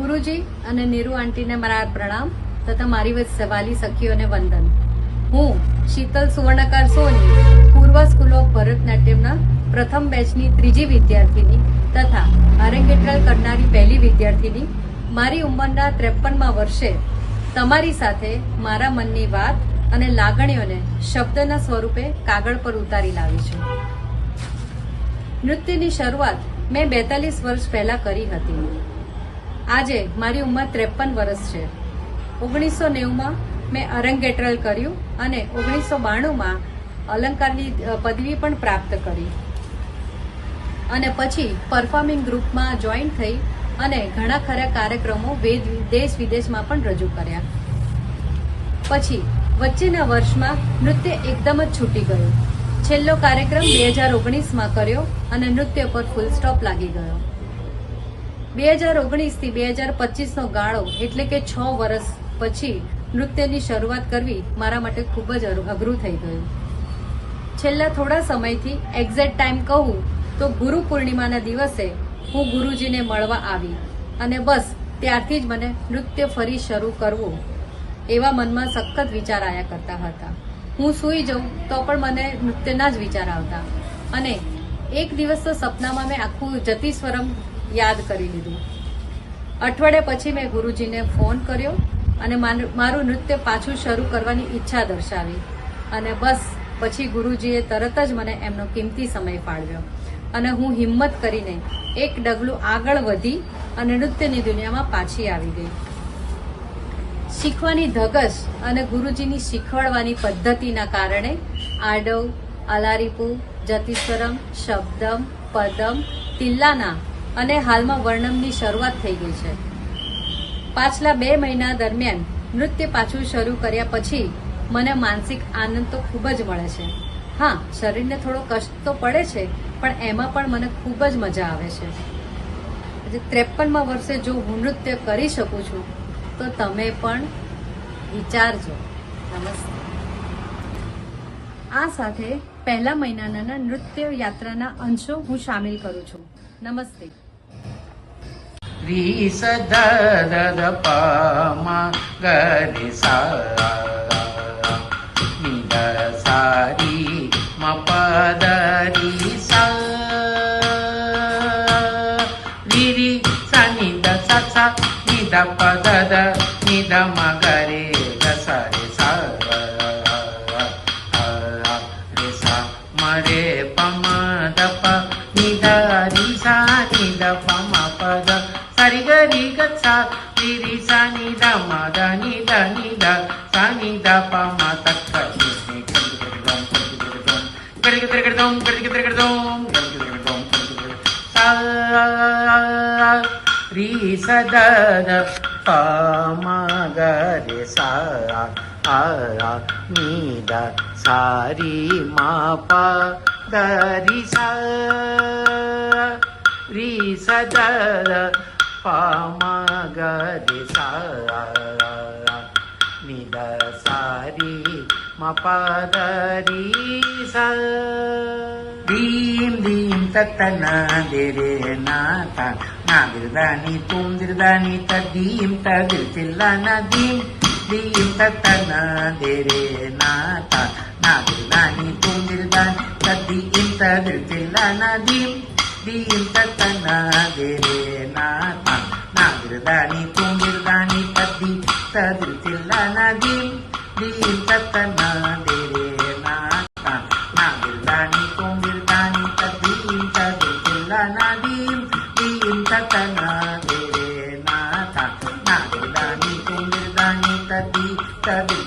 ગુરુજી અને નીરુ આંટીને મારા પ્રણામ તથા મારી સવાલી સખીઓને વંદન. હું શીતલ સુવર્ણકાર સોની પૂર્વ સ્કૂલ ઓફ ભરતનાટ્યમના પ્રથમ બેચની ત્રીજી વિદ્યાર્થીની તથા અરેંગેટ્રલ કરનારી પહેલી વિદ્યાર્થીની મારી ઉંમરના 53મા વર્ષે તમારી સાથે મારા મનની વાત અને લાગણીઓને શબ્દના સ્વરૂપે કાગળ પર ઉતારી લાવી છું. નૃત્યની શરૂઆત મેં 42 વર્ષ પહેલા કરી હતી. આજે મારી ઉંમર 53 વર્ષ છે. 1990માં મેં અરંગેટ્રલ કર્યું અને 1992માં અલંકારની પદવી પણ પ્રાપ્ત કરી અને પછી પરફોર્મિંગ ગ્રુપમાં જોઈન થઈ અને ઘણા ખરા કાર્યક્રમો દેશ વિદેશમાં પણ રજૂ કર્યા. પછી વચ્ચેના વર્ષમાં નૃત્ય એકદમ જ છૂટી ગયું. છેલ્લો કાર્યક્રમ 2019માં કર્યો અને નૃત્ય પર ફૂલ સ્ટોપ લાગી ગયો. 2019 થી 2025નો ગાળો એટલે કે 6 વર્ષ પછી નૃત્યની શરૂઆત કરવી મારા માટે ખૂબ જ અઘરું થઈ ગયું. છેલ્લા થોડા સમયથી એક્ઝેક્ટ ટાઈમ કહું તો ગુરુ પૂર્ણિમાના દિવસે હું ગુરુજીને મળવા આવી અને બસ ત્યારથી જ મને નૃત્ય ફરી શરૂ કરવું એવા મનમાં સખત વિચાર આવ્યા કરતા હતા. હું સૂઈ જાઉં તો પણ મને નૃત્યના જ વિચાર આવતા અને એક દિવસ તો સપનામાં મેં આખું જતીસ્વરમ યાદ કરી લીધું. અઠવાડિયા પછી મેં ગુરુજીને ફોન કર્યો અને મારું નૃત્ય પાછું શરૂ કરવાની ઈચ્છા દર્શાવી અને બસ પછી ગુરુજીએ તરત જ મને એમનો કિંમતી સમય ફાળવ્યો અને હું હિંમત કરીને એક ડગલું આગળ વધી અને નૃત્યની દુનિયામાં પાછી આવી ગઈ. શીખવાની ધગશ અને ગુરુજીની શીખવાડવાની પદ્ધતિના કારણે આડવ, અલારીપુ, જતીસ્વરમ, શબ્દમ, પદમ, તિલ્લાના અને હાલમાં વર્ણમની શરૂઆત થઈ ગઈ છે. પાછલા 2 મહિના દરમિયાન નૃત્ય પાછું શરૂ કર્યા પછી મને માનસિક આનંદ તો ખૂબ જ મળે છે. હા, શરીરને થોડો કષ્ટ તો પડે છે પણ એમાં પણ મને ખૂબ જ મજા આવે છે. 53મા વર્ષે જો હું નૃત્ય કરી શકું છું તો તમે પણ વિચારજો. નમસ્તે. આ સાથે પહેલા મહિનાના નૃત્ય યાત્રાના અંશો હું સામેલ કરું છું. નમસ્તે. રી સ ધ દ દ પ મ ગ રે સા ની દ સા રી મ પ દ રી સા રી રી સા ની દ સા સા ની દ પ દ દ ની દ મ ગ રે ગ સા રે સા રે સા મ રે પ મ દ પ ની દ રી સા ની દ પ મ પ દ સરી ગ રી ગ સા રી રી સા ની દ મ દ ની દ સા ની દ પ મ ત ક ની સા રી સ દ દ પ મ ગ રે સા ની દ સા રી મ પ દ રી સા રી સ દ દ પ મ ગ રે સા ની દ સા રી મ પ દ રી સા દીમ દીમ તત ના દે રે ના તા ના દિરદાની તુમ દિરદાની ત દીમ ત દિલ ચિલ્લા ના દીમ દીમ તત ના દે રે ના તા ના દિરદાની તુમ દિરદાની ત દીમ ત દિલ ચિલ્લા ના દીમ દીમ તત ના દે રે ના તા ના દિરદાની તુમ દિરદાની ત દીમ ત દિલ ચિલ્લા ના દીમ દીમ તત ના દે રે ના તા ના દિરદાની તુમ દિરદાની ત દીમ ત દિલ ચિલ્લા ના દીમ દીમ તત ના દે રે ના તા ના દિરદાની તુમ દિરદાની ત દીમ ત દિલ